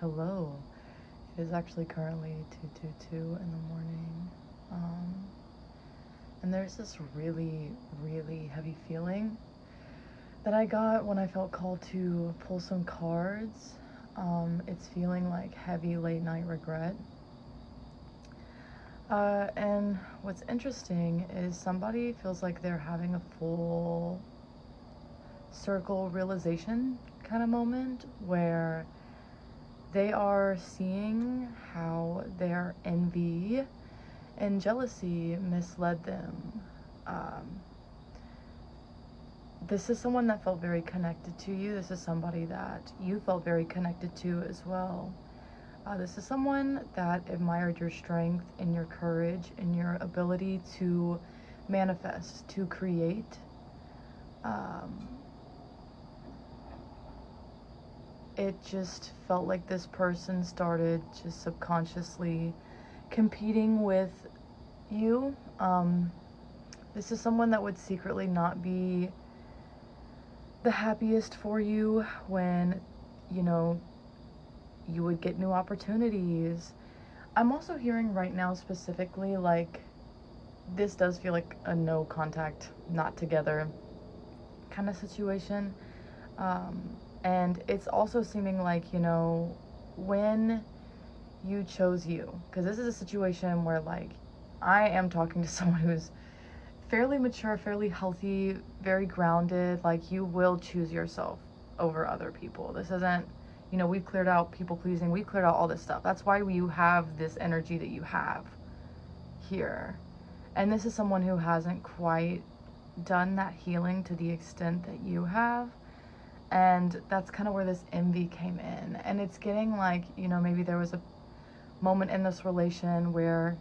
hello. It is actually currently 2:22 in the morning. And there's this really, really heavy feeling that I got when I felt called to pull some cards. It's feeling like heavy late night regret. And what's interesting is somebody feels like they're having a full circle realization kind of moment where they are seeing how their envy and jealousy misled them. This is someone that felt very connected to you. This is somebody that you felt very connected to as well. This is someone that admired your strength and your courage and your ability to manifest, to create. It just felt like this person started just subconsciously competing with you. This is someone that would secretly not be the happiest for you when, you would get new opportunities. I'm also hearing right now specifically, like, this does feel like a no contact, not together kind of situation. And it's also seeming like, when you chose you, because this is a situation where, like, I am talking to someone who's fairly mature, fairly healthy, very grounded. Like, you will choose yourself over other people. This isn't, we've cleared out people pleasing. We've cleared out all this stuff. That's why you have this energy that you have here. And this is someone who hasn't quite done that healing to the extent that you have. And that's kind of where this envy came in. And it's getting like, maybe there was a moment in this relation where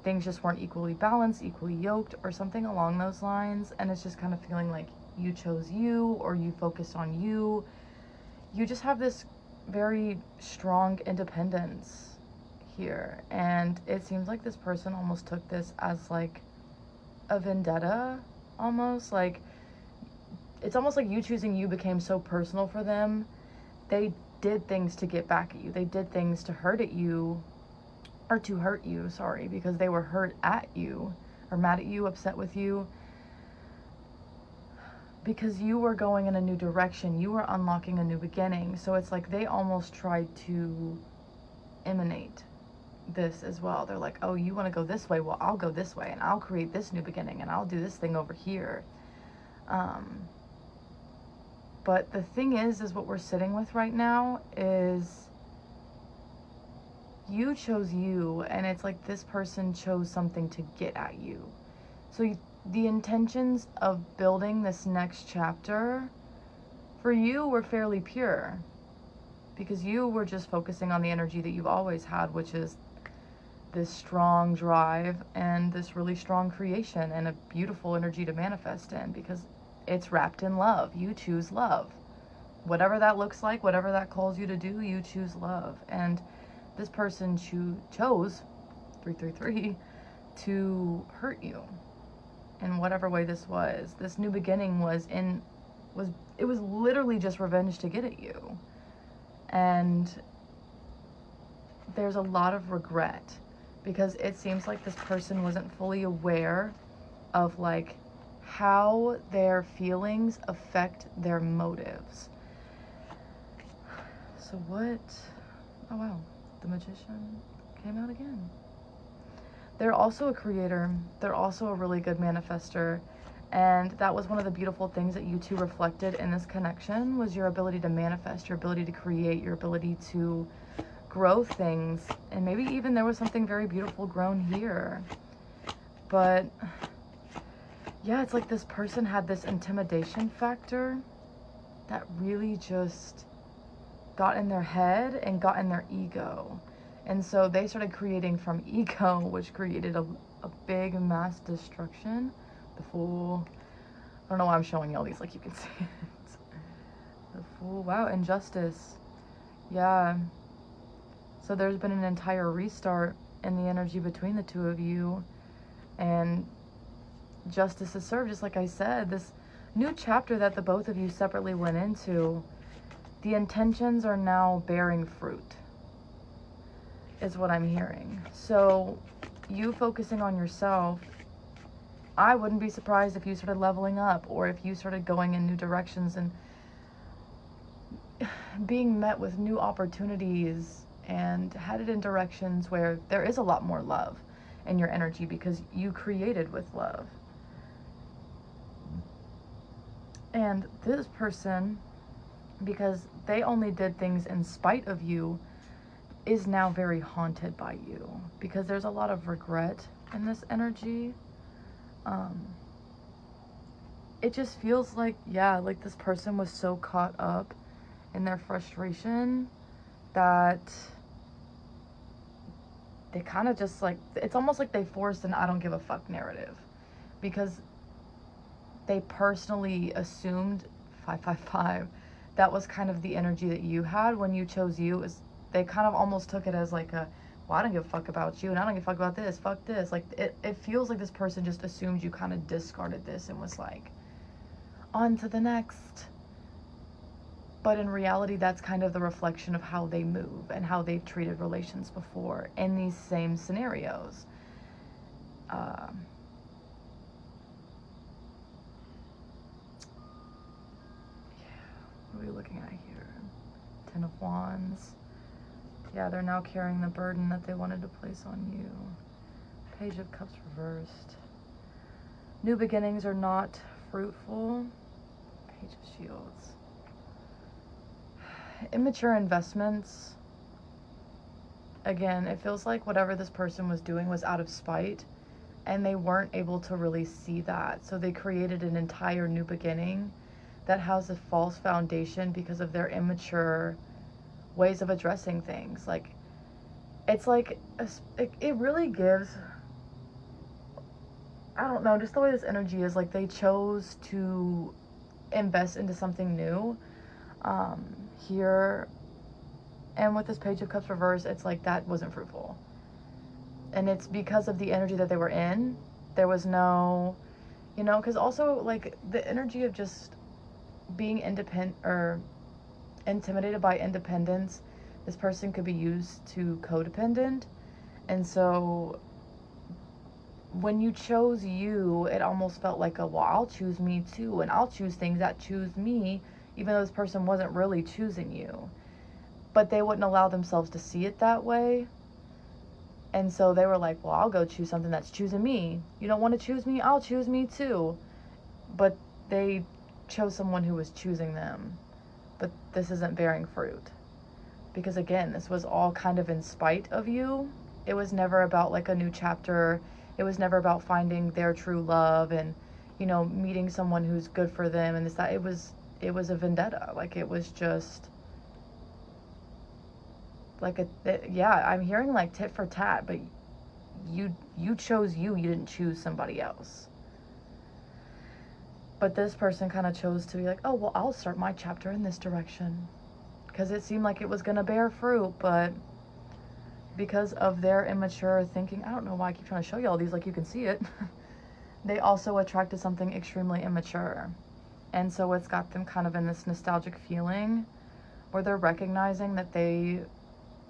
things just weren't equally balanced, equally yoked, or something along those lines. And it's just kind of feeling like you chose you, or you focused on you. You just have this very strong independence here. And it seems like this person almost took this as like a vendetta, almost. Like, it's almost like you choosing you became so personal for them. They did things to get back at you. They did things to hurt you, because they were hurt at you, or mad at you, upset with you, because you were going in a new direction. You were unlocking a new beginning. So it's like they almost tried to emanate this as well. They're like, oh, you want to go this way? Well, I'll go this way, and I'll create this new beginning, and I'll do this thing over here. But the thing is what we're sitting with right now is you chose you, and it's like this person chose something to get at you. So the intentions of building this next chapter for you were fairly pure, because you were just focusing on the energy that you've always had, which is this strong drive and this really strong creation and a beautiful energy to manifest in, because it's wrapped in love. You choose love. Whatever that looks like, whatever that calls you to do, you choose love. And this person chose 333 to hurt you in whatever way this was. This new beginning was literally just revenge to get at you. And there's a lot of regret, because it seems like this person wasn't fully aware of like how their feelings affect their motives. So what? Oh wow, the Magician came out again. They're also a creator. They're also a really good manifester. And that was one of the beautiful things that you two reflected in this connection, was your ability to manifest, your ability to create, your ability to grow things. And maybe even there was something very beautiful grown here. But yeah, it's like this person had this intimidation factor that really just got in their head and got in their ego. And so they started creating from ego, which created a big mass destruction. The Fool. I don't know why I'm showing y'all these, like you can see it. The Fool. Wow, Injustice. Yeah. So there's been an entire restart in the energy between the two of you. And justice is served, just like I said. This new chapter that the both of you separately went into, the intentions are now bearing fruit. is what I'm hearing. So you focusing on yourself, I wouldn't be surprised if you started leveling up, or if you started going in new directions and being met with new opportunities and headed in directions where there is a lot more love in your energy, because you created with love. And this person, because they only did things in spite of you, is now very haunted by you, because there's a lot of regret in this energy. It just feels like, yeah, like this person was so caught up in their frustration that they kind of just like, it's almost like they forced an I don't give a fuck narrative, because they personally assumed 555 that was kind of the energy that you had when you chose you. Is they kind of almost took it as like a, well, I don't give a fuck about you, and I don't give a fuck about this, fuck this. Like it feels like this person just assumed you kind of discarded this and was like, on to the next. But in reality, that's kind of the reflection of how they move and how they've treated relations before in these same scenarios. What are we looking at here? Ten of Wands. Yeah, they're now carrying the burden that they wanted to place on you. Page of Cups reversed. New beginnings are not fruitful. Page of Shields. Immature investments. Again, it feels like whatever this person was doing was out of spite, and they weren't able to really see that. So they created an entire new beginning that has a false foundation because of their immature ways of addressing things. Like, it's like, it really gives, I don't know, just the way this energy is, like they chose to invest into something new here. And with this Page of Cups reversed, it's like that wasn't fruitful. And it's because of the energy that they were in. There was no, you know, because also like the energy of just being independent or intimidated by independence, this person could be used to codependent. And so when you chose you, it almost felt like a, well, I'll choose me too, and I'll choose things that choose me, even though this person wasn't really choosing you. But they wouldn't allow themselves to see it that way. And so they were like, well, I'll go choose something that's choosing me. You don't want to choose me? I'll choose me too. But they chose someone who was choosing them. But this isn't bearing fruit. Because again, this was all kind of in spite of you. It was never about like a new chapter. It was never about finding their true love and, you know, meeting someone who's good for them and this, that. It was a vendetta. Like, it was just like yeah, I'm hearing like tit for tat, but you chose you didn't choose somebody else. But this person kind of chose to be like, oh, well, I'll start my chapter in this direction, because it seemed like it was going to bear fruit. But because of their immature thinking, I don't know why I keep trying to show you all these like you can see it, they also attracted something extremely immature. And so it's got them kind of in this nostalgic feeling where they're recognizing that they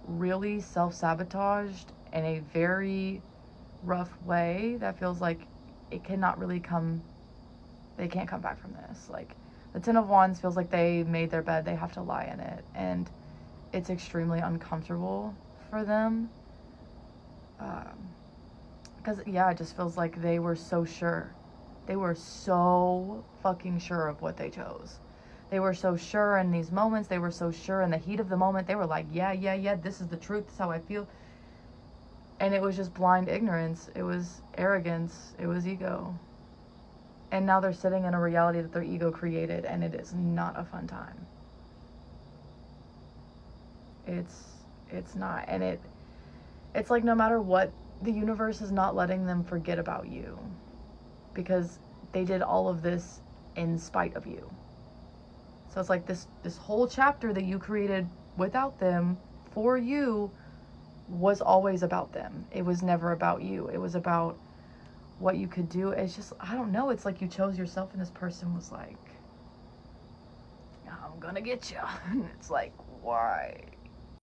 really self-sabotaged in a very rough way that feels like it cannot really come, they can't come back from this. Like, the Ten of Wands feels like they made their bed, they have to lie in it, and it's extremely uncomfortable for them. Because, yeah, it just feels like they were so sure. They were so fucking sure of what they chose. They were so sure in these moments. They were so sure in the heat of the moment. They were like, yeah, this is the truth. This is how I feel. And it was just blind ignorance. It was arrogance. It was ego. And now they're sitting in a reality that their ego created, and it is not a fun time. It's not. And it's like no matter what, the universe is not letting them forget about you, because they did all of this in spite of you. So it's like this whole chapter that you created without them, for you, was always about them. It was never about you. It was about what you could do. It's just, I don't know. It's like you chose yourself, and this person was like, I'm gonna get you. And it's like, why?